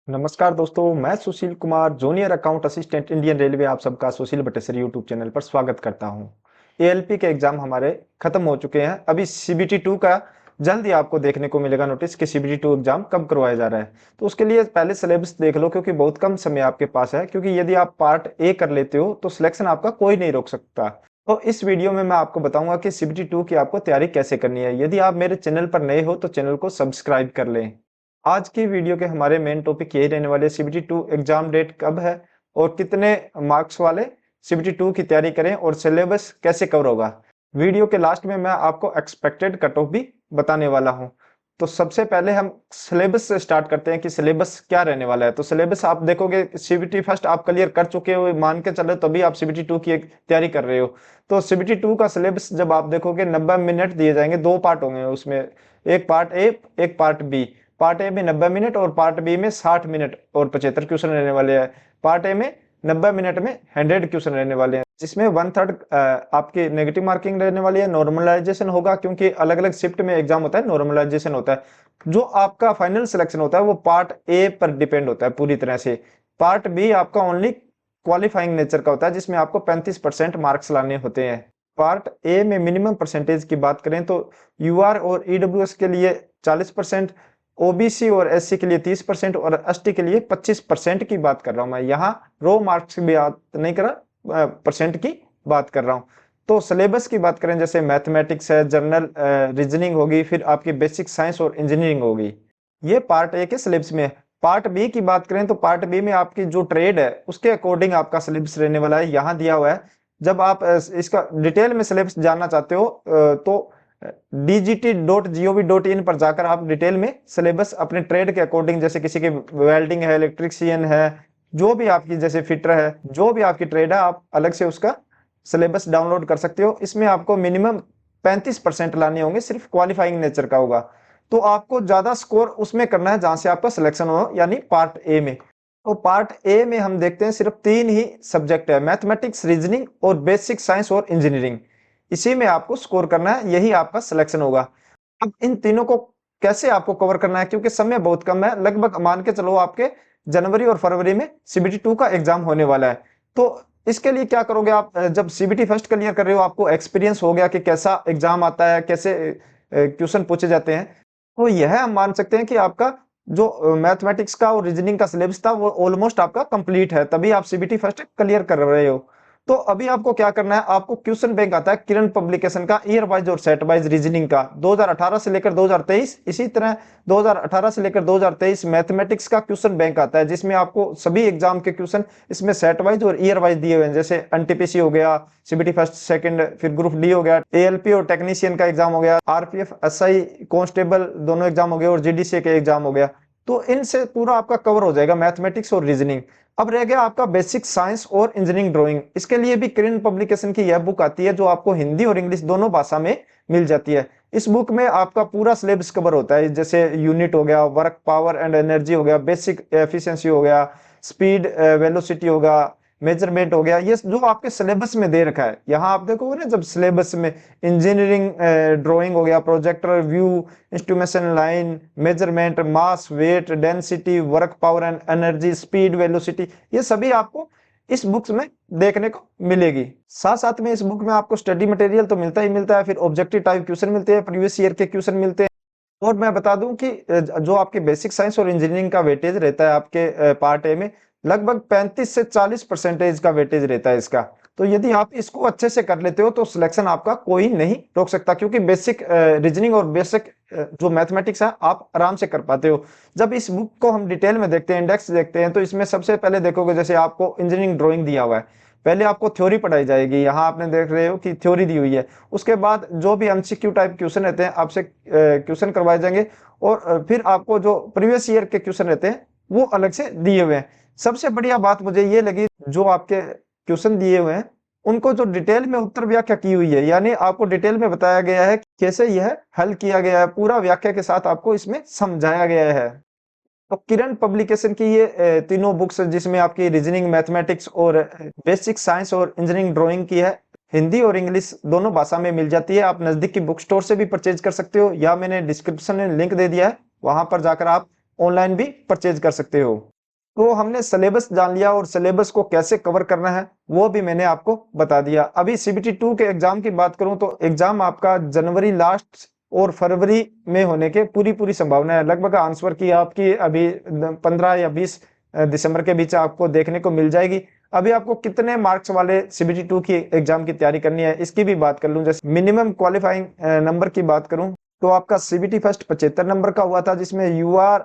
नमस्कार दोस्तों, मैं Sushil Kumar junior account assistant Indian railway आप सबका सुशील बटेसर यूट्यूब चैनल पर स्वागत करता हूं। एएलपी के एग्जाम हमारे खत्म हो चुके हैं। अभी सीबीटी 2 का जल्द ही आपको देखने को मिलेगा नोटिस कि सीबीटी 2 एग्जाम कब करवाया जा रहा है। तो उसके लिए पहले सिलेबस देख लो, क्योंकि बहुत कम समय आपके पास है। क्योंकि यदि आप पार्ट ए कर लेते हो तो सिलेक्शन आपका कोई नहीं रोक सकता। तो इस वीडियो में मैं आपको बताऊंगा कि सीबीटी 2 की आपको तैयारी कैसे करनी है। यदि आप मेरे चैनल पर नए हो तो चैनल को सब्सक्राइब कर लें। आज की वीडियो के हमारे मेन टॉपिक यही रहने वाले, सीबीटी 2 एग्जाम डेट कब है और कितने मार्क्स वाले सीबीटी 2 की तैयारी करें और सिलेबस कैसे कवर होगा। वीडियो के लास्ट में मैं आपको एक्सपेक्टेड कट ऑफ भी बताने वाला हूं। तो सबसे पहले हम सिलेबस से स्टार्ट करते हैं कि सिलेबस क्या रहने वाला है। तो सिलेबस आप देखोगे, सीबीटी फर्स्ट आप क्लियर कर चुके हो मान के चलो, तभी आप सीबीटी 2 की एक तैयारी कर रहे हो। तो सीबीटी 2 का सिलेबस जब आप देखोगे 90 मिनट दिए जाएंगे। दो पार्ट होंगे उसमें, एक पार्ट ए एक पार्ट बी। पार्ट ए में 90 मिनट और पार्ट बी में 60 मिनट और 75 क्वेश्चन रहने वाले हैं। पार्ट ए में 90 मिनट में 100 क्वेश्चन रहने वाले हैं, जिसमें 1/3 आपकी नेगेटिव मार्किंग रहने वाली है। नॉर्मलाइजेशन होगा, क्योंकि अलग अलग शिफ्ट में एग्जाम होता है, नॉर्मलाइजेशन होता है। जो आपका फाइनल सिलेक्शन होता है वो पार्ट ए पर डिपेंड होता है पूरी तरह से। पार्ट बी आपका ओनली क्वालिफाइंग नेचर का होता है, जिसमें आपको 35% मार्क्स लाने होते हैं। पार्ट ए में मिनिमम परसेंटेज की बात करें तो यूआर और ईडब्ल्यूएस के लिए 40%, ओबीसी और एससी के लिए 30% और एसटी के लिए 25% की बात कर रहा हूं। मैं यहाँ रो मार्क्स की बात नहीं कर रहा, परसेंट की बात कर रहा हूं। तो सिलेबस की बात करें, जैसे मैथमेटिक्स है, जनरल रीजनिंग होगी, फिर आपकी बेसिक साइंस और इंजीनियरिंग होगी। ये पार्ट ए के सिलेबस में है। पार्ट बी की बात करें तो पार्ट बी में आपकी जो ट्रेड है उसके अकॉर्डिंग आपका सिलेबस रहने वाला है, यहाँ दिया हुआ है। जब आप इसका डिटेल में सिलेबस जानना चाहते हो तो dgt.gov.in पर जाकर आप डिटेल में सिलेबस अपने ट्रेड के अकॉर्डिंग, जैसे किसी की वेल्डिंग है, इलेक्ट्रिशियन है, जो भी आपकी जैसे फिटर है, जो भी आपकी ट्रेड है, आप अलग से उसका सिलेबस डाउनलोड कर सकते हो। इसमें आपको मिनिमम 35% लाने होंगे, सिर्फ क्वालिफाइंग नेचर का होगा। तो आपको ज्यादा स्कोर उसमें करना है जहां से आपका सिलेक्शन हो, यानी पार्ट ए में। तो पार्ट ए में हम देखते हैं सिर्फ 3 ही सब्जेक्ट है, मैथमेटिक्स, रीजनिंग और बेसिक साइंस और इंजीनियरिंग। इसी में आपको स्कोर करना है, यही आपका सिलेक्शन होगा। अब इन तीनों को कैसे आपको कवर करना है, क्योंकि समय बहुत कम है, लगभग मान के चलो आपके जनवरी और फरवरी में सीबीटी 2 का एग्जाम होने वाला है। तो इसके लिए क्या करोगे आप, जब सीबीटी फर्स्ट क्लियर कर रहे हो, आपको एक्सपीरियंस हो गया कि कैसा एग्जाम आता है, कैसे क्वेश्चन पूछे जाते हैं। तो यह हम मान सकते हैं कि आपका जो मैथमेटिक्स का और रीजनिंग का सिलेबस था वो ऑलमोस्ट आपका कंप्लीट है, तभी आप सीबीटी फर्स्ट क्लियर कर रहे हो। तो अभी आपको क्या करना है, आपको क्वेश्चन बैंक आता है किरण पब्लिकेशन का, ईयर वाइज और सेट वाइज रीजनिंग का 2018 से लेकर 2023। इसी तरह 2018 से लेकर 2023 मैथमेटिक्स का क्वेश्चन बैंक आता है, जिसमें आपको सभी एग्जाम के क्वेश्चन इसमें सेट वाइज और ईयर वाइज दिए हुए हैं। जैसे एनटीपीसी हो गया, सीबीटी फर्स्ट सेकंड, फिर ग्रुप डी हो गया, एएलपी और टेक्नीशियन का एग्जाम हो गया, आरपीएफ एसआई कांस्टेबल दोनों एग्जाम हो गए और जीडीसी के एग्जाम हो गया। तो इनसे पूरा आपका कवर हो जाएगा मैथमेटिक्स और रीजनिंग। अब रह गया आपका बेसिक साइंस और इंजीनियरिंग ड्राइंग। इसके लिए भी किरण पब्लिकेशन की यह बुक आती है, जो आपको हिंदी और इंग्लिश दोनों भाषा में मिल जाती है। इस बुक में आपका पूरा सिलेबस कवर होता है, जैसे यूनिट हो गया, वर्क पावर एंड एनर्जी हो गया, बेसिक एफिशिएंसी हो गया, स्पीड वेलोसिटी होगा, मेजरमेंट हो गया। ये जो आपके सिलेबस में दे रखा है, यहाँ आप देखोगे ना, जब सिलेबस में इंजीनियरिंग ड्राइंग हो गया, projector view, instrumentation line, measurement, mass, weight, density, work power and energy, speed velocity, ये सभी आपको इस बुक्स में देखने को मिलेगी। साथ साथ में इस बुक में आपको स्टडी मटेरियल तो मिलता ही मिलता है, फिर ऑब्जेक्टिव टाइप क्वेश्चन मिलते हैं, प्रीवियस ईयर के क्वेश्चन मिलते हैं। और मैं बता दूं कि जो आपके बेसिक साइंस और इंजीनियरिंग का वेटेज रहता है आपके पार्ट ए में, लगभग 35 से 40% का वेटेज रहता है इसका। तो यदि आप इसको अच्छे से कर लेते हो तो सिलेक्शन आपका कोई नहीं रोक सकता, क्योंकि बेसिक रीजनिंग और बेसिक जो मैथमेटिक्स है आप आराम से कर पाते हो। जब इस बुक को हम डिटेल में देखते हैं, इंडेक्स देखते हैं, तो इसमें सबसे पहले देखोगे, जैसे आपको इंजीनियरिंग ड्राइंग दिया हुआ है, पहले आपको थ्योरी पढ़ाई जाएगी, यहाँ आपने देख रहे हो कि थ्योरी दी हुई है। उसके बाद जो भी एमसीक्यू टाइप क्वेश्चन रहते हैं आपसे क्वेश्चन करवाए जाएंगे, और फिर आपको जो प्रीवियस ईयर के क्वेश्चन रहते हैं वो अलग से दिए हुए हैं। सबसे बढ़िया बात मुझे ये लगी, जो आपके क्वेश्चन दिए हुए हैं उनको जो डिटेल में उत्तर व्याख्या की हुई है, यानी आपको डिटेल में बताया गया है कैसे यह हल किया गया है, पूरा व्याख्या के साथ आपको इसमें समझाया गया है। तो किरण पब्लिकेशन की ये तीनों बुक्स, जिसमें आपकी रीजनिंग, मैथमेटिक्स और बेसिक साइंस और इंजीनियरिंग ड्राइंग की है, हिंदी और इंग्लिश दोनों भाषा में मिल जाती है। आप नजदीक की बुक स्टोर से भी परचेज कर सकते हो, या मैंने डिस्क्रिप्शन में लिंक दे दिया है, वहां पर जाकर आप ऑनलाइन भी परचेज कर सकते हो। तो हमने सिलेबस जान लिया और सिलेबस को कैसे कवर करना है वो भी मैंने आपको बता दिया। अभी सीबीटी 2 के एग्जाम की बात करूं तो एग्जाम आपका जनवरी लास्ट और फरवरी में होने के पूरी संभावना है। लगभग आंसर की आपकी अभी 15 या 20 दिसंबर के बीच आपको देखने को मिल जाएगी। अभी आपको कितने मार्क्स वाले सीबीटी 2 की एग्जाम की तैयारी करनी है इसकी भी बात कर लूं। जैसे मिनिमम क्वालिफाइंग नंबर की बात करूं तो आपका सीबीटी फर्स्ट 75 नंबर का हुआ था, जिसमें यूआर,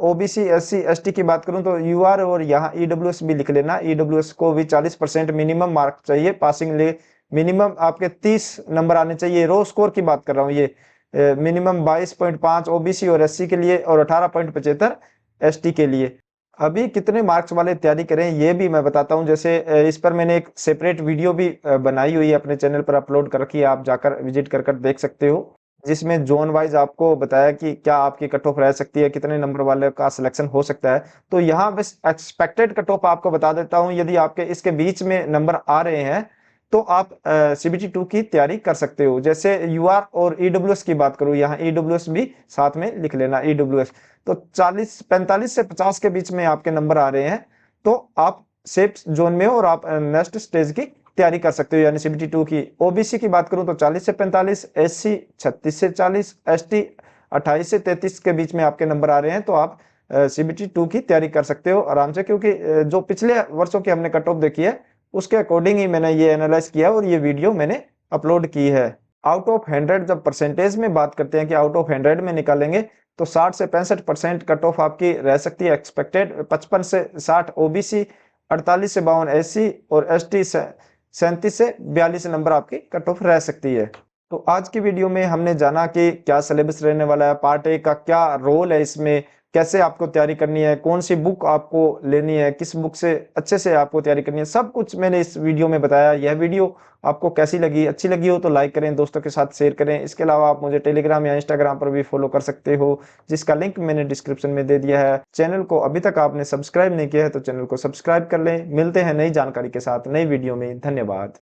ओबीसी, एससी, एसटी की बात करूं तो यूआर और यहाँ ईडब्ल्यूएस भी लिख लेना। ईडब्ल्यूएस को भी 40% मिनिमम मार्क चाहिए पासिंग ले। मिनिमम आपके 30 नंबर आने चाहिए। रो स्कोर की बात कर रहा हूँ, ये मिनिमम 22.5 ओबीसी और एससी के लिए और 18.75 एसटी के लिए। अभी कितने मार्क्स वाले तैयारी करें ये भी मैं बताता हूँ। जैसे इस पर मैंने एक सेपरेट वीडियो भी बनाई हुई है, अपने चैनल पर अपलोड कर रखी है, आप जाकर विजिट कर देख सकते हो, जिसमें जोन वाइज आपको बताया कि क्या आपकी कट ऑफ रह सकती है, कितने नंबर वाले का सिलेक्शन हो सकता है। तो यहाँ बस एक्सपेक्टेड कट ऑफ आपको बता देता हूँ। यदि आपके इसके बीच में नंबर आ रहे हैं तो आप सीबीटी 2 की तैयारी कर सकते हो। जैसे यूआर और ईडब्ल्यूएस की बात करूँ, यहाँ ईडब्ल्यूएस भी साथ में लिख लेना, ईडब्ल्यूएस। तो 45 से 50 के बीच में आपके नंबर आ रहे हैं तो आप सेफ जोन में हो और आप नेक्स्ट स्टेज की तैयारी कर सकते हो, यानी सीबीटी 2 की। ओबीसी की बात करूं तो 40 से 45, एससी 36 से 40, एसटी 28 से 33 के बीच में आपके नंबर आ रहे हैं तो आप सीबीटी 2 की तैयारी कर सकते हो आराम से। क्योंकि जो पिछले वर्षों की हमने कट ऑफ देखी है उसके अकॉर्डिंग ही मैंने ये एनालाइज किया और ये वीडियो मैंने अपलोड की है। आउट ऑफ 100 जब परसेंटेज में बात करते हैं कि आउट ऑफ 100 में निकालेंगे तो 60 से 65% कट ऑफ आपकी रह सकती है एक्सपेक्टेड। 55 से 60 ओबीसी, 48 से 52 एससी और एसटी 37 से 42 नंबर आपकी कट ऑफ रह सकती है। तो आज की वीडियो में हमने जाना कि क्या सिलेबस रहने वाला है, पार्ट ए का क्या रोल है इसमें, कैसे आपको तैयारी करनी है, कौन सी बुक आपको लेनी है, किस बुक से अच्छे से आपको तैयारी करनी है, सब कुछ मैंने इस वीडियो में बताया। यह वीडियो आपको कैसी लगी, अच्छी लगी हो तो लाइक करें, दोस्तों के साथ शेयर करें। इसके अलावा आप मुझे टेलीग्राम या इंस्टाग्राम पर भी फॉलो कर सकते हो, जिसका लिंक मैंने डिस्क्रिप्शन में दे दिया है। चैनल को अभी तक आपने सब्सक्राइब नहीं किया है तो चैनल को सब्सक्राइब कर लें। मिलते हैं नई जानकारी के साथ नई वीडियो में। धन्यवाद।